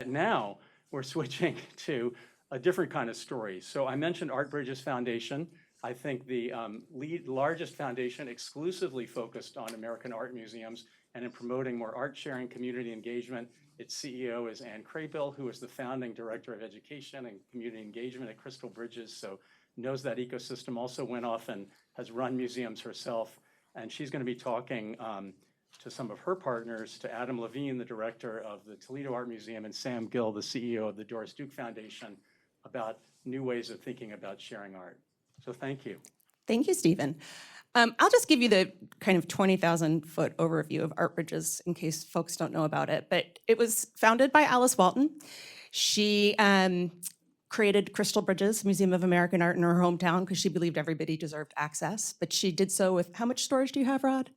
Now we're switching to a different kind of story. So I mentioned Art Bridges Foundation. I think the largest foundation exclusively focused on American art museums and in promoting more art sharing, community engagement. Its CEO is Anne Kraybill, who is the founding director of education and community engagement at Crystal Bridges, so knows that ecosystem, also went off and has run museums herself. And she's going to be talking to some of her partners, to Adam Levine, the director of the Toledo Art Museum, and Sam Gill, the CEO of the Doris Duke Foundation, about new ways of thinking about sharing art. So thank you. Thank you, Stephen. I'll just give you the kind of 20,000-foot overview of Art Bridges in case folks don't know about it. But it was founded by Alice Walton. She created Crystal Bridges Museum of American Art in her hometown because she believed everybody deserved access. But she did so with, how much storage do you have, Rod?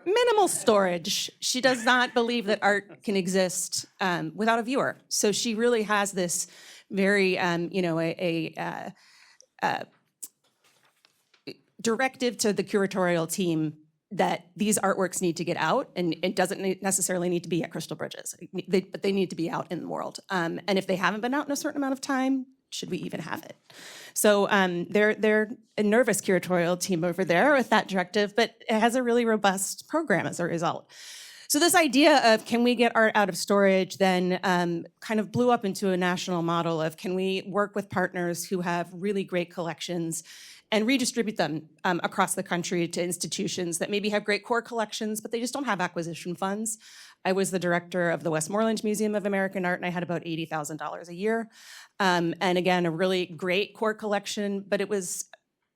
Minimal storage. She does not believe that art can exist without a viewer. So she really has this very, directive to the curatorial team that these artworks need to get out, and it doesn't necessarily need to be at Crystal Bridges, but they need to be out in the world. And if they haven't been out in a certain amount of time, should we even have it? So they're a nervous curatorial team over there with that directive, but it has a really robust program as a result. So this idea of can we get art out of storage then kind of blew up into a national model of can we work with partners who have really great collections and redistribute them across the country to institutions that maybe have great core collections, but they just don't have acquisition funds. I was the director of the Westmoreland Museum of American Art, and I had about $80,000 a year. And again, a really great core collection, but it was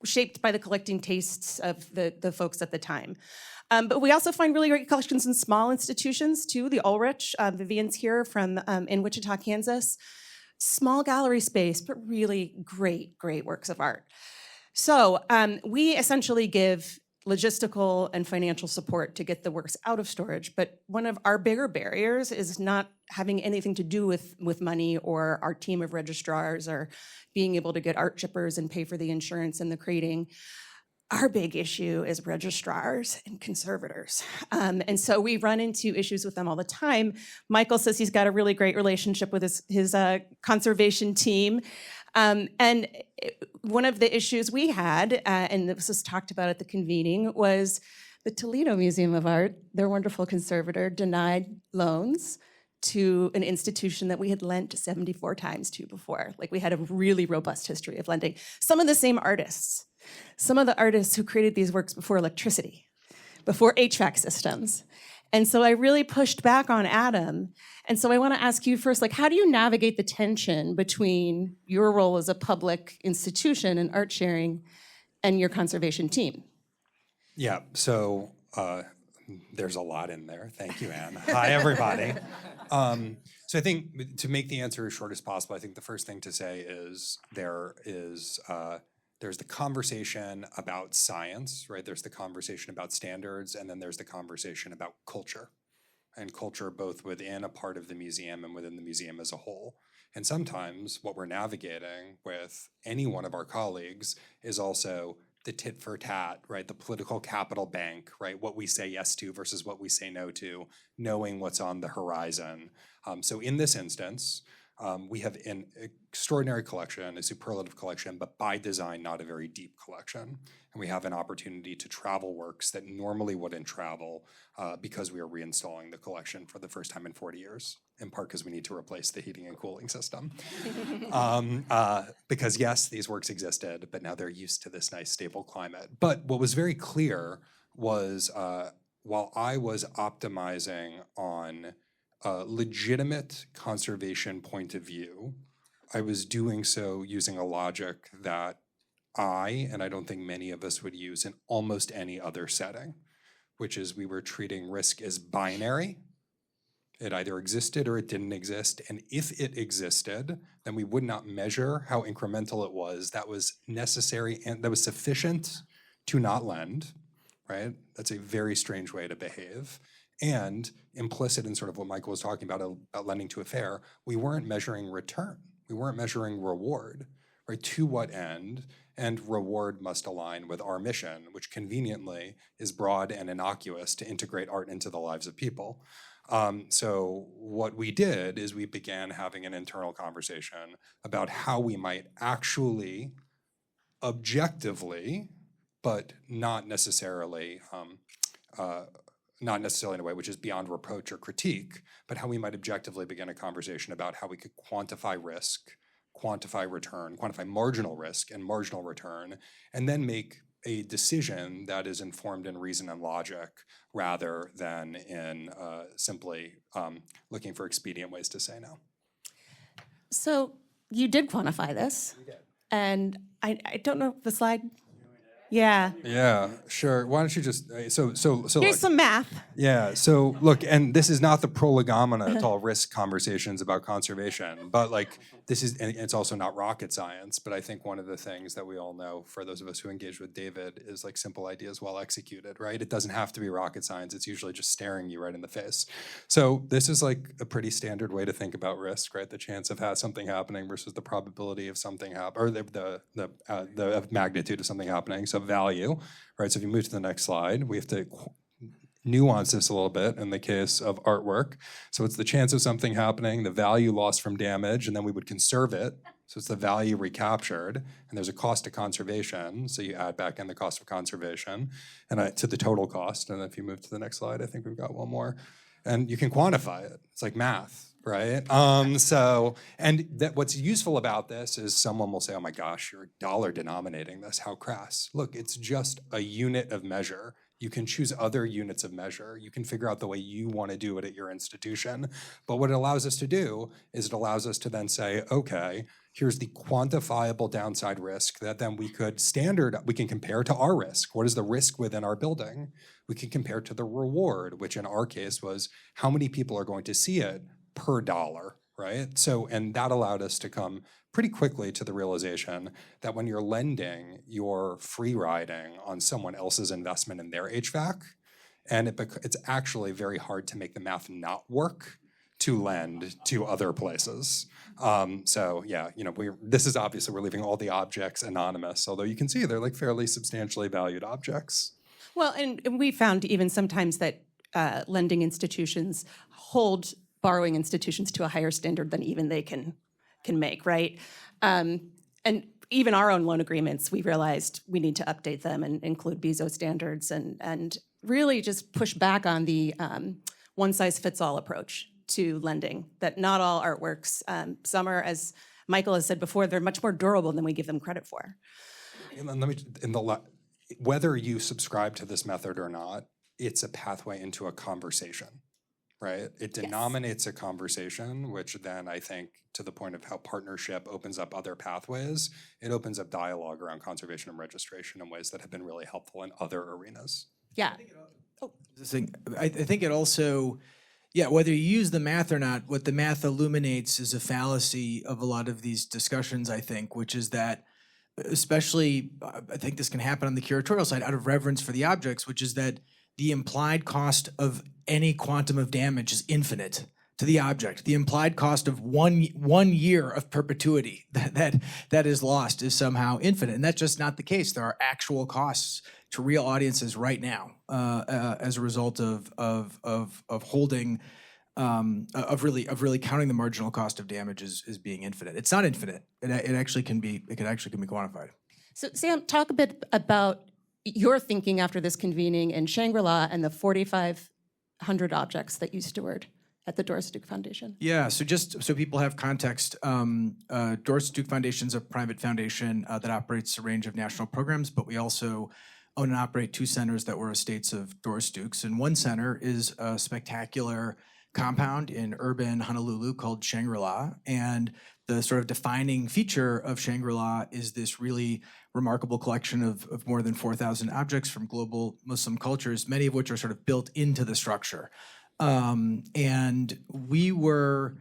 shaped by the collecting tastes of the folks at the time. But we also find really great collections in small institutions too. The Ulrich, Vivian's here from in Wichita, Kansas. Small gallery space, but really great works of art. So we essentially give logistical and financial support to get the works out of storage. But one of our bigger barriers is not having anything to do with money or our team of registrars or being able to get art shippers and pay for the insurance and the crating. Our big issue is registrars and conservators. And so we run into issues with them all the time. Michael says he's got a really great relationship with his conservation team. And one of the issues we had, and this was talked about at the convening, was the Toledo Museum of Art, their wonderful conservator, denied loans to an institution that we had lent 74 times to before. Like, we had a really robust history of lending. Some of the same artists, some of the artists who created these works before electricity, before HVAC systems. And so I really pushed back on Adam. And so I want to ask you first, like, how do you navigate the tension between your role as a public institution and art sharing and your conservation team? Yeah, so there's a lot in there. Thank you, Anne. Hi, everybody. So I think to make the answer as short as possible, I think the first thing to say is there's the conversation about science, right? There's the conversation about standards, and then there's the conversation about culture. And culture both within a part of the museum and within the museum as a whole. And sometimes what we're navigating with any one of our colleagues is also the tit for tat, right? The political capital bank, right? What we say yes to versus what we say no to, knowing what's on the horizon. So in this instance, we have an extraordinary collection, a superlative collection, but by design, not a very deep collection. And we have an opportunity to travel works that normally wouldn't travel because we are reinstalling the collection for the first time in 40 years, in part because we need to replace the heating and cooling system. Because yes, these works existed, but now they're used to this nice stable climate. But what was very clear was while I was optimizing on a legitimate conservation point of view, I was doing so using a logic that and I don't think many of us would use in almost any other setting, which is we were treating risk as binary. It either existed or it didn't exist. And if it existed, then we would not measure how incremental it was. That was necessary and that was sufficient to not lend, right? That's a very strange way to behave. And implicit in sort of what Michael was talking about lending to a fair, we weren't measuring return. We weren't measuring reward, right? To what end? And reward must align with our mission, which conveniently is broad and innocuous to integrate art into the lives of people. So what we did is we began having an internal conversation about how we might actually objectively, but not necessarily in a way which is beyond reproach or critique, but how we might objectively begin a conversation about how we could quantify risk, quantify return, quantify marginal risk and marginal return, and then make a decision that is informed in reason and logic rather than in simply looking for expedient ways to say no. So you did quantify this. We did. And I don't know the slide. Yeah. Yeah, sure. Why don't you just so Here's look. some math. Yeah, so look, and this is not the prolegomena to all risk conversations about conservation, but like this is, and it's also not rocket science, but I think one of the things that we all know, for those of us who engage with David, is like simple ideas well executed, right? It doesn't have to be rocket science, it's usually just staring you right in the face. So this is like a pretty standard way to think about risk, right? The chance of something happening versus the probability of something happening, or the magnitude of something happening, so value, right? So if you move to the next slide, we have to nuance this a little bit in the case of artwork. So it's the chance of something happening, the value lost from damage, and then we would conserve it. So it's the value recaptured, and there's a cost to conservation. So you add back in the cost of conservation and to the total cost. And if you move to the next slide, I think we've got one more. And you can quantify it. It's like math, right? What's useful about this is someone will say, oh my gosh, you're dollar denominating this, how crass. Look, it's just a unit of measure. You can choose other units of measure. You can figure out the way you want to do it at your institution. But what it allows us to do is it allows us to then say, okay, here's the quantifiable downside risk that then we can compare to our risk. What is the risk within our building? We can compare to the reward, which in our case was how many people are going to see it per dollar, right? So, and that allowed us to come pretty quickly to the realization that when you're lending, you're free riding on someone else's investment in their HVAC, and it's actually very hard to make the math not work to lend to other places. So yeah, this is obviously, we're leaving all the objects anonymous, although you can see they're like fairly substantially valued objects. Well, and we found even sometimes that lending institutions hold borrowing institutions to a higher standard than even they can make, right? And even our own loan agreements, we realized we need to update them and include BISO standards and really just push back on the one-size-fits-all approach to lending, that not all artworks, some are, as Michael has said before, they're much more durable than we give them credit for. And whether you subscribe to this method or not, it's a pathway into a conversation. Right? It denominates a conversation, which then I think, to the point of how partnership opens up other pathways, it opens up dialogue around conservation and registration in ways that have been really helpful in other arenas. Yeah. I think it also, whether you use the math or not, what the math illuminates is a fallacy of a lot of these discussions, I think, which is that, especially, I think this can happen on the curatorial side, out of reverence for the objects, which is that the implied cost of any quantum of damage is infinite to the object. The implied cost of one year of perpetuity that is lost is somehow infinite, and that's just not the case. There are actual costs to real audiences right now as a result of holding of really counting the marginal cost of damage as being infinite. It's not infinite. It actually can be quantified. So Sam, talk a bit about your thinking after this convening in Shangri-La and the 4,500 objects that you steward at the Doris Duke Foundation. Yeah, so just so people have context, Doris Duke Foundation is a private foundation that operates a range of national programs, but we also own and operate 2 centers that were estates of Doris Dukes. And one center is a spectacular compound in urban Honolulu called Shangri-La. And the sort of defining feature of Shangri-La is this really remarkable collection of more than 4,000 objects from global Muslim cultures, many of which are sort of built into the structure. And we were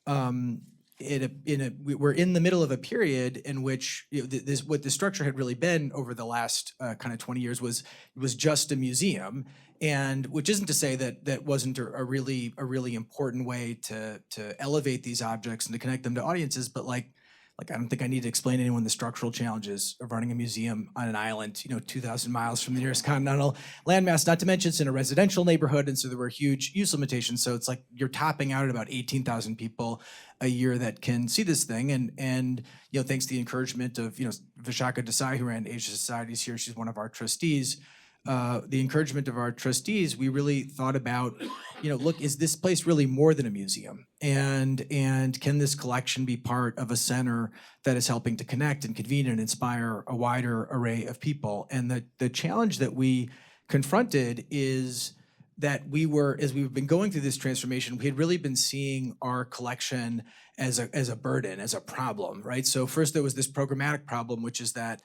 we're in the middle of a period in which what the structure had really been over the last kind of 20 years was just a museum, and which isn't to say that wasn't a really important way to elevate these objects and to connect them to audiences, but like like, I don't think I need to explain to anyone the structural challenges of running a museum on an island, 2,000 miles from the nearest continental landmass, not to mention it's in a residential neighborhood, and so there were huge use limitations. So it's like you're topping out at about 18,000 people a year that can see this thing. And thanks to the encouragement of, Vishaka Desai, who ran Asia Societies here, she's one of our trustees, the encouragement of our trustees, we really thought about, look, is this place really more than a museum? And can this collection be part of a center that is helping to connect and convene and inspire a wider array of people? And the challenge that we confronted is that as we've been going through this transformation, we had really been seeing our collection as a burden, as a problem, right? So first there was this programmatic problem, which is that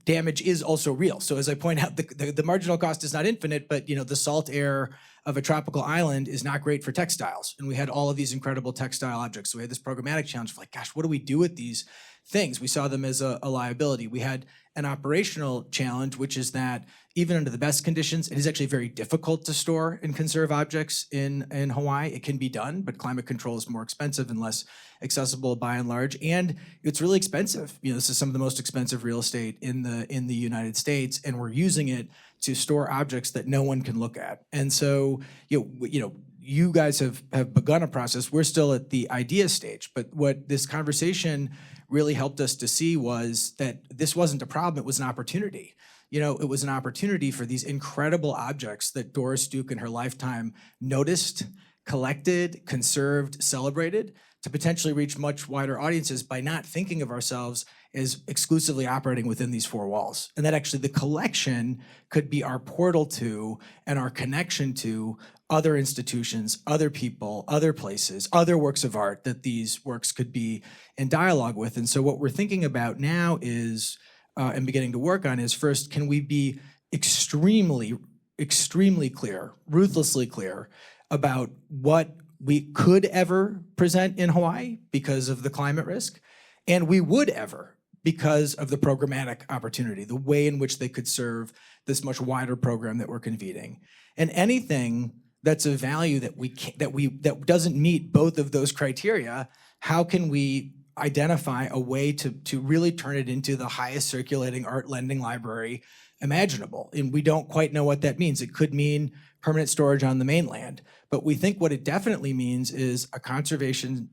damage is also real. So as I point out, the marginal cost is not infinite, but the salt air of a tropical island is not great for textiles. And we had all of these incredible textile objects. So we had this programmatic challenge of like, gosh, what do we do with these things? We saw them as a liability. We had an operational challenge, which is that even under the best conditions, it is actually very difficult to store and conserve objects in Hawaii. It can be done, but climate control is more expensive and less accessible by and large. And it's really expensive. This is some of the most expensive real estate in the United States, and we're using it to store objects that no one can look at. And so, you guys have begun a process. We're still at the idea stage, but what this conversation really helped us to see was that this wasn't a problem, it was an opportunity. It was an opportunity for these incredible objects that Doris Duke in her lifetime noticed, collected, conserved, celebrated, to potentially reach much wider audiences by not thinking of ourselves as exclusively operating within these four walls. And that actually the collection could be our portal to and our connection to other institutions, other people, other places, other works of art that these works could be in dialogue with. And so what we're thinking about now is, and beginning to work on is, first, can we be extremely, extremely clear, ruthlessly clear about what we could ever present in Hawaii because of the climate risk, and we would ever because of the programmatic opportunity, the way in which they could serve this much wider program that we're convening. And anything that's of value that doesn't meet both of those criteria, how can we identify a way to really turn it into the highest circulating art lending library imaginable? And we don't quite know what that means. It could mean permanent storage on the mainland, but we think what it definitely means is a conservation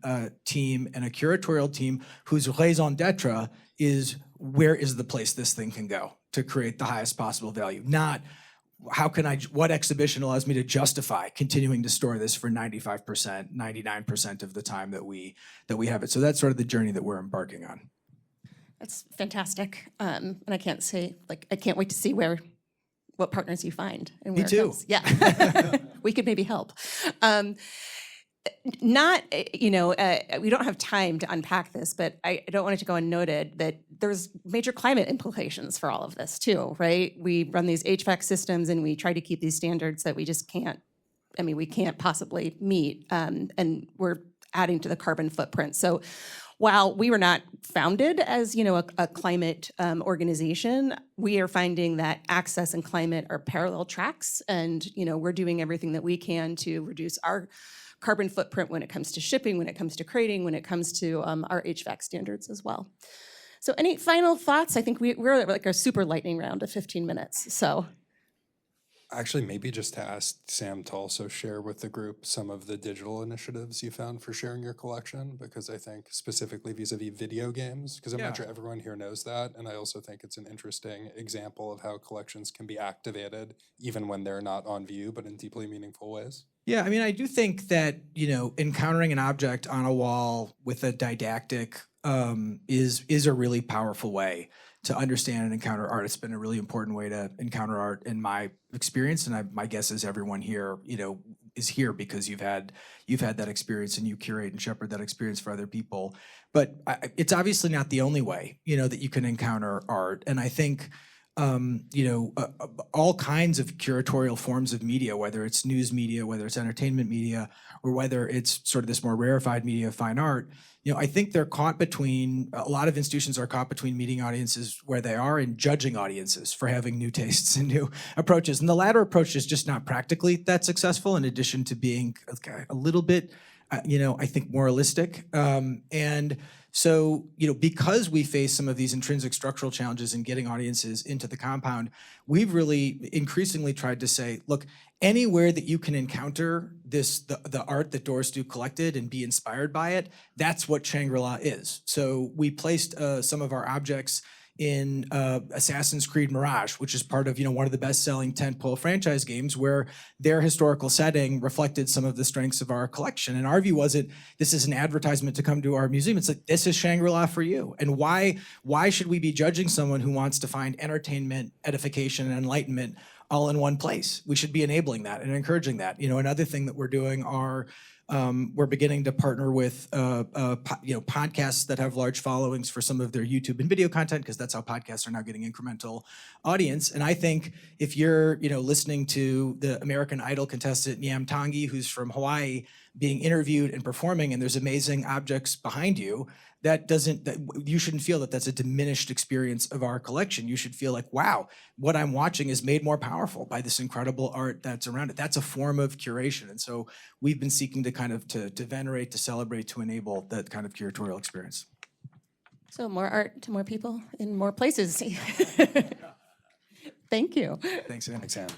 team and a curatorial team whose raison d'etre is, where is the place this thing can go to create the highest possible value, not what exhibition allows me to justify continuing to store this for 95%, 99% of the time that we have it. So that's sort of the journey that we're embarking on. That's fantastic. And I can't wait to see what partners you find and where Me too. it goes. Yeah, we could maybe help. We don't have time to unpack this, but I don't want it to go unnoted that there's major climate implications for all of this too, right? We run these HVAC systems and we try to keep these standards that we just can't, we can't possibly meet, and we're adding to the carbon footprint. So while we were not founded as, a climate organization, we are finding that access and climate are parallel tracks, and, we're doing everything that we can to reduce our carbon footprint when it comes to shipping, when it comes to crating, when it comes to our HVAC standards as well. So any final thoughts? I think we're like a super lightning round of 15 minutes, so. Actually, maybe just to ask Sam to also share with the group some of the digital initiatives you found for sharing your collection, because I think specifically vis-a-vis video games, because I'm not sure everyone here knows that, and I also think it's an interesting example of how collections can be activated even when they're not on view, but in deeply meaningful ways. Yeah, I do think that, encountering an object on a wall with a didactic is a really powerful way to understand and encounter art. It's been a really important way to encounter art in my experience, and my guess is everyone here, is here because you've had that experience and you curate and shepherd that experience for other people. But it's obviously not the only way, that you can encounter art. And I think, all kinds of curatorial forms of media, whether it's news media, whether it's entertainment media, or whether it's sort of this more rarefied media of fine art, I think they're caught between, a lot of institutions are caught between meeting audiences where they are and judging audiences for having new tastes and new approaches. And the latter approach is just not practically that successful, in addition to being a little bit I think moralistic. And so, because we face some of these intrinsic structural challenges in getting audiences into the compound, we've really increasingly tried to say, look, anywhere that you can encounter the art that Doris Duke collected and be inspired by it, that's what Shangri-La is. So we placed some of our objects in Assassin's Creed Mirage, which is part of one of the best-selling tentpole franchise games, where their historical setting reflected some of the strengths of our collection. And our view wasn't, this is an advertisement to come to our museum. It's like, this is Shangri-La for you. And why should we be judging someone who wants to find entertainment, edification, and enlightenment all in one place? We should be enabling that and encouraging that. Another thing that we're doing are we're beginning to partner with podcasts that have large followings for some of their YouTube and video content, because that's how podcasts are now getting incremental audience. And I think if you're listening to the American Idol contestant Nyam Tangi, who's from Hawaii, being interviewed and performing, and there's amazing objects behind you, that you shouldn't feel that that's a diminished experience of our collection. You should feel like, wow, what I'm watching is made more powerful by this incredible art that's around it. That's a form of curation. And so we've been seeking to kind of to venerate, to celebrate, to enable that kind of curatorial experience. So more art to more people in more places. Thank you. Thanks, Anne. Thanks, Anne.